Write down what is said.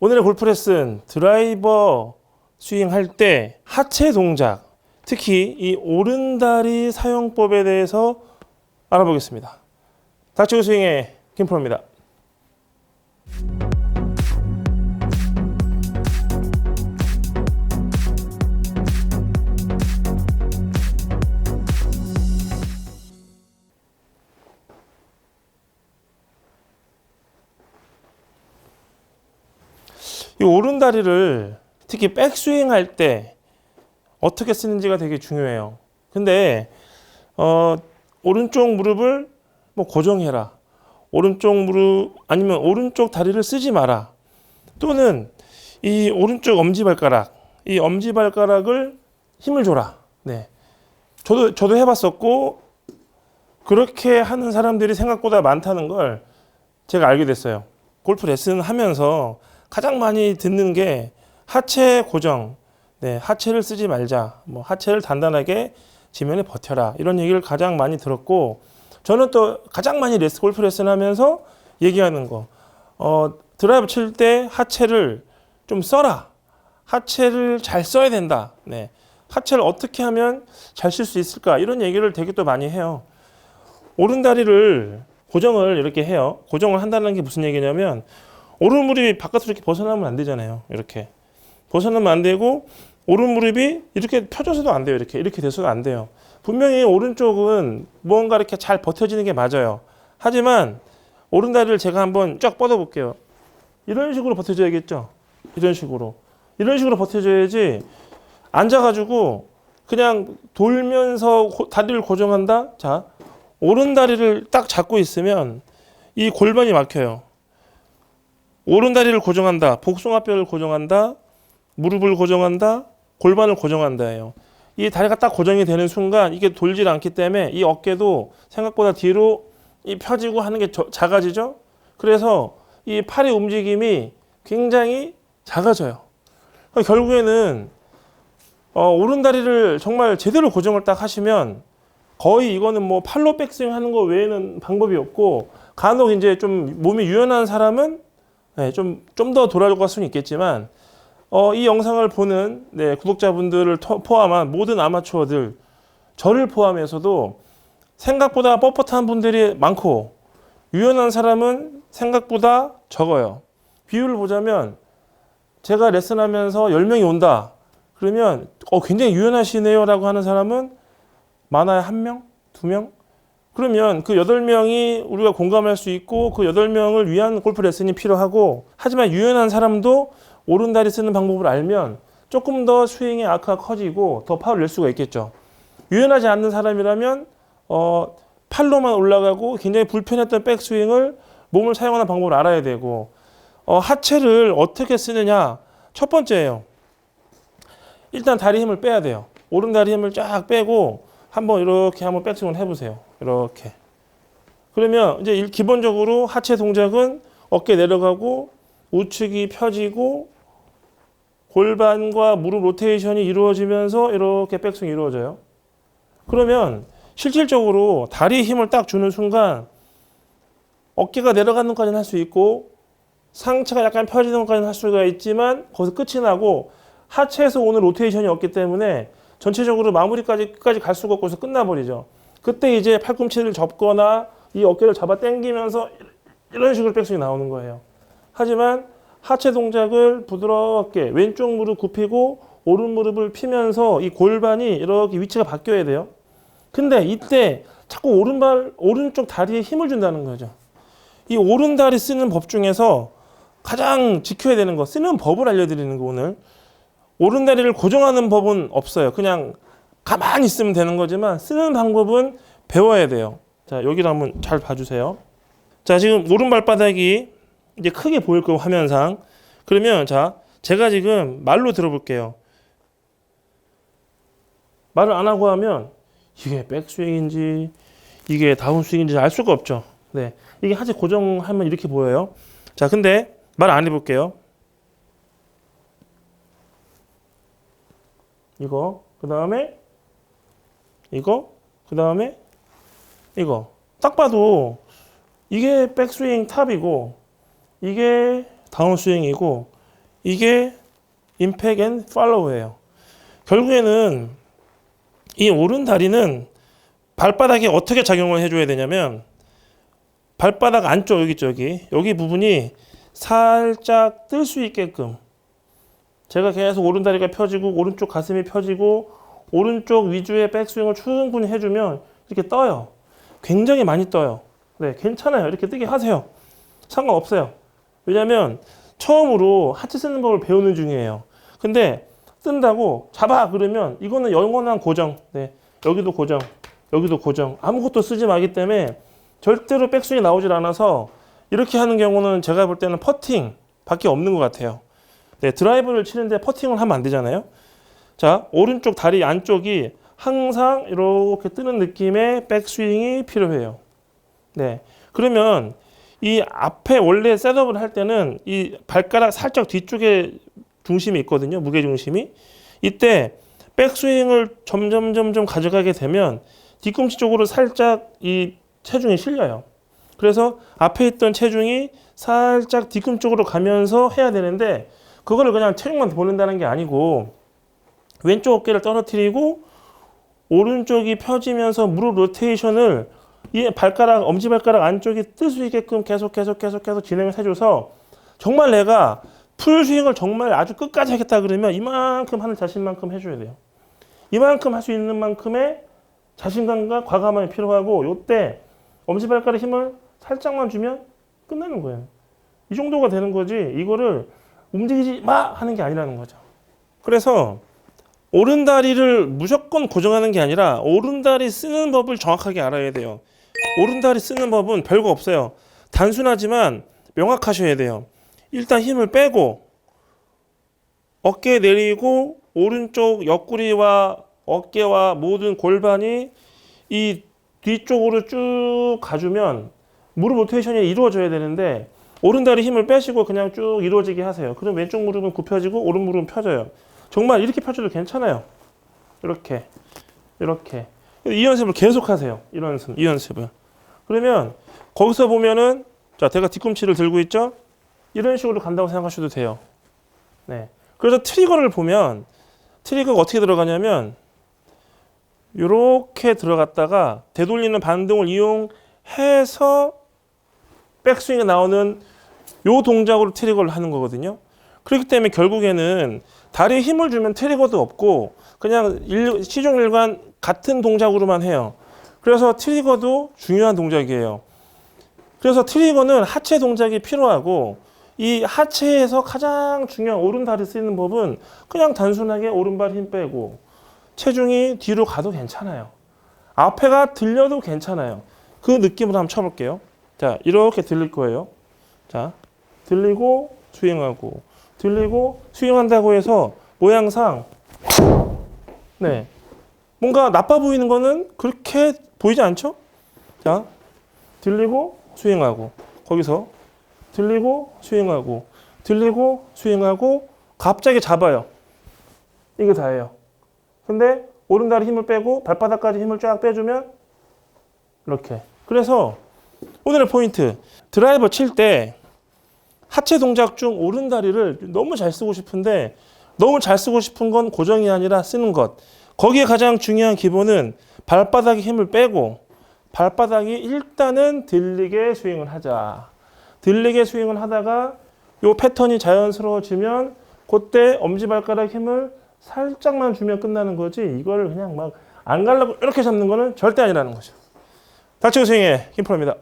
오늘의 골프 레슨 드라이버 스윙할 때 하체 동작, 특히 이 오른다리 사용법에 대해서 알아보겠습니다. 닥치고 스윙의 김프로입니다. 이 오른다리를 특히 백스윙 할 때 어떻게 쓰는지가 되게 중요해요. 근데 오른쪽 무릎을 뭐 고정해라, 오른쪽 무릎 아니면 오른쪽 다리를 쓰지 마라, 또는 이 오른쪽 엄지발가락, 이 엄지발가락을 힘을 줘라. 네, 저도 해봤었고 그렇게 하는 사람들이 생각보다 많다는 걸 제가 알게 됐어요. 골프 레슨 하면서 가장 많이 듣는 게 하체 고정, 네, 하체를 쓰지 말자, 뭐 하체를 단단하게 지면에 버텨라, 이런 얘기를 가장 많이 들었고, 저는 또 가장 많이 골프 레슨 하면서 얘기하는 거, 드라이브 칠 때 하체를 좀 써라, 하체를 잘 써야 된다, 네, 하체를 어떻게 하면 잘 쓸 수 있을까, 이런 얘기를 되게 또 많이 해요. 오른다리를 고정을 이렇게 해요. 고정을 한다는 게 무슨 얘기냐면, 오른 무릎이 바깥으로 이렇게 벗어나면 안 되잖아요. 이렇게 벗어나면 안 되고, 오른 무릎이 이렇게 펴져서도 안 돼요. 이렇게 돼서도 안 돼요. 분명히 오른쪽은 무언가 이렇게 잘 버텨지는 게 맞아요. 하지만 오른다리를 제가 한번 쫙 뻗어 볼게요. 이런 식으로 버텨줘야겠죠. 이런 식으로 버텨줘야지, 앉아가지고 그냥 돌면서 다리를 고정한다. 자, 오른다리를 딱 잡고 있으면 이 골반이 막혀요. 오른다리를 고정한다, 복숭아뼈를 고정한다, 무릎을 고정한다, 골반을 고정한다예요. 이 다리가 딱 고정이 되는 순간 이게 돌질 않기 때문에 이 어깨도 생각보다 뒤로 펴지고 하는 게 작아지죠. 그래서 이 팔의 움직임이 굉장히 작아져요. 결국에는 오른다리를 정말 제대로 고정을 딱 하시면, 거의 이거는 뭐 팔로 백스윙 하는 거 외에는 방법이 없고, 간혹 이제 좀 몸이 유연한 사람은 네, 좀 더 돌아갈 수는 있겠지만, 이 영상을 보는 구독자분들을 포함한 모든 아마추어들, 저를 포함해서도 생각보다 뻣뻣한 분들이 많고 유연한 사람은 생각보다 적어요. 비율을 보자면, 제가 레슨하면서 10명이 온다 그러면 굉장히 유연하시네요 라고 하는 사람은 많아야 1명? 2명? 그러면 그 8명이 우리가 공감할 수 있고, 그 8명을 위한 골프 레슨이 필요하고, 하지만 유연한 사람도 오른다리 쓰는 방법을 알면 조금 더 스윙의 아크가 커지고 더 파워를 낼 수가 있겠죠. 유연하지 않는 사람이라면 팔로만 올라가고 굉장히 불편했던 백스윙을 몸을 사용하는 방법을 알아야 되고, 하체를 어떻게 쓰느냐, 첫 번째예요. 일단 다리 힘을 빼야 돼요. 오른다리 힘을 쫙 빼고 한번 백스윙을 해보세요. 이렇게. 그러면 이제 기본적으로 하체 동작은 어깨 내려가고 우측이 펴지고 골반과 무릎 로테이션이 이루어지면서 이렇게 백스윙이 이루어져요. 그러면 실질적으로 다리 힘을 딱 주는 순간 어깨가 내려가는 것까지는 할 수 있고, 상체가 약간 펴지는 것까지는 할 수가 있지만 거기서 끝이 나고, 하체에서 오는 로테이션이 없기 때문에 전체적으로 마무리까지 끝까지 갈 수가 없고서 끝나버리죠. 그때 이제 팔꿈치를 접거나 이 어깨를 잡아 당기면서 이런 식으로 백스윙이 나오는 거예요. 하지만 하체 동작을 부드럽게 왼쪽 무릎 굽히고 오른 무릎을 피면서 이 골반이 이렇게 위치가 바뀌어야 돼요. 근데 이때 자꾸 오른쪽 다리에 힘을 준다는 거죠. 이 오른다리 쓰는 법 중에서 가장 지켜야 되는 거, 쓰는 법을 알려드리는 거, 오늘. 오른다리를 고정하는 법은 없어요. 그냥 가만히 있으면 되는 거지만 쓰는 방법은 배워야 돼요. 자, 여기를 한번 잘 봐주세요. 자, 지금 오른발바닥이 이제 크게 보일 거고, 화면상. 그러면 자, 제가 지금 말로 들어볼게요. 말을 안 하고 하면 이게 백스윙인지 이게 다운스윙인지 알 수가 없죠. 네, 이게 하체 고정하면 이렇게 보여요. 자, 근데 말 안 해볼게요. 이거, 그 다음에 이거, 그 다음에 이거. 딱 봐도 이게 백스윙 탑이고 이게 다운스윙이고 이게 임팩 앤 팔로우예요. 결국에는 이 오른 다리는 발바닥에 어떻게 작용을 해줘야 되냐면 발바닥 안쪽 여기 부분이 살짝 뜰 수 있게끔 제가 계속 오른다리가 펴지고 오른쪽 가슴이 펴지고 오른쪽 위주의 백스윙을 충분히 해주면 이렇게 떠요. 굉장히 많이 떠요. 네, 괜찮아요. 이렇게 뜨게 하세요. 상관없어요. 왜냐면 처음으로 하체 쓰는 법을 배우는 중이에요. 근데 뜬다고 잡아 그러면 이거는 영원한 고정. 네, 여기도 고정, 여기도 고정. 아무것도 쓰지 말기 때문에 절대로 백스윙이 나오질 않아서 이렇게 하는 경우는 제가 볼 때는 퍼팅 밖에 없는 것 같아요. 네, 드라이브를 치는데 퍼팅을 하면 안 되잖아요. 자, 오른쪽 다리 안쪽이 항상 이렇게 뜨는 느낌의 백스윙이 필요해요. 네, 그러면 이 앞에 원래 셋업을 할 때는 이 발가락 살짝 뒤쪽에 중심이 있거든요. 무게 중심이. 이때 백스윙을 점점 가져가게 되면 뒤꿈치 쪽으로 살짝 이 체중이 실려요. 그래서 앞에 있던 체중이 살짝 뒤꿈쪽으로 가면서 해야 되는데 그거를 그냥 체중만 보낸다는 게 아니고 왼쪽 어깨를 떨어뜨리고 오른쪽이 펴지면서 무릎 로테이션을 이 발가락, 엄지발가락 안쪽이 뜰 수 있게끔 계속 진행을 해줘서 정말 내가 풀스윙을 정말 아주 끝까지 하겠다 그러면 이만큼 하는 자신만큼 해줘야 돼요. 이만큼 할 수 있는 만큼의 자신감과 과감함이 필요하고 요때 엄지발가락 힘을 살짝만 주면 끝나는 거예요. 이 정도가 되는 거지 이거를 움직이지 마 하는 게 아니라는 거죠. 그래서 오른다리를 무조건 고정하는 게 아니라 오른다리 쓰는 법을 정확하게 알아야 돼요. 오른다리 쓰는 법은 별거 없어요. 단순하지만 명확하셔야 돼요. 일단 힘을 빼고 어깨 내리고 오른쪽 옆구리와 어깨와 모든 골반이 이 뒤쪽으로 쭉 가주면 무릎 로테이션이 이루어져야 되는데 오른다리 힘을 빼시고 그냥 쭉 이루어지게 하세요. 그럼 왼쪽 무릎은 굽혀지고 오른 무릎은 펴져요. 정말 이렇게 펴줘도 괜찮아요. 이렇게 이 연습을 계속 하세요. 이 연습을. 그러면 거기서 보면은 자, 제가 뒤꿈치를 들고 있죠? 이런 식으로 간다고 생각하셔도 돼요. 네. 그래서 트리거를 보면 트리거가 어떻게 들어가냐면 이렇게 들어갔다가 되돌리는 반동을 이용해서 백스윙에 나오는 요 동작으로 트리거를 하는 거거든요. 그렇기 때문에 결국에는 다리에 힘을 주면 트리거도 없고 그냥 시종일관 같은 동작으로만 해요. 그래서 트리거도 중요한 동작이에요. 그래서 트리거는 하체 동작이 필요하고 이 하체에서 가장 중요한 오른다리 쓰는 법은 그냥 단순하게 오른발 힘 빼고 체중이 뒤로 가도 괜찮아요. 앞에가 들려도 괜찮아요. 그 느낌으로 한번 쳐볼게요. 자, 이렇게 들릴 거예요. 자, 들리고 스윙하고 들리고 스윙한다고 해서 모양상 네, 뭔가 나빠 보이는 거는 그렇게 보이지 않죠? 자, 들리고 스윙하고 거기서 들리고 스윙하고 들리고 스윙하고 갑자기 잡아요. 이게 다예요. 근데 오른다리 힘을 빼고 발바닥까지 힘을 쫙 빼주면 이렇게. 그래서 오늘의 포인트, 드라이버 칠 때 하체 동작 중 오른다리를 너무 잘 쓰고 싶은데 너무 잘 쓰고 싶은 건 고정이 아니라 쓰는 것. 거기에 가장 중요한 기본은 발바닥에 힘을 빼고 발바닥이 일단은 들리게 스윙을 하자. 들리게 스윙을 하다가 요 패턴이 자연스러워지면 그때 엄지발가락 힘을 살짝만 주면 끝나는 거지 이거를 그냥 막 안 가려고 이렇게 잡는 거는 절대 아니라는 거죠. 닥치고 스윙해 김프로입니다.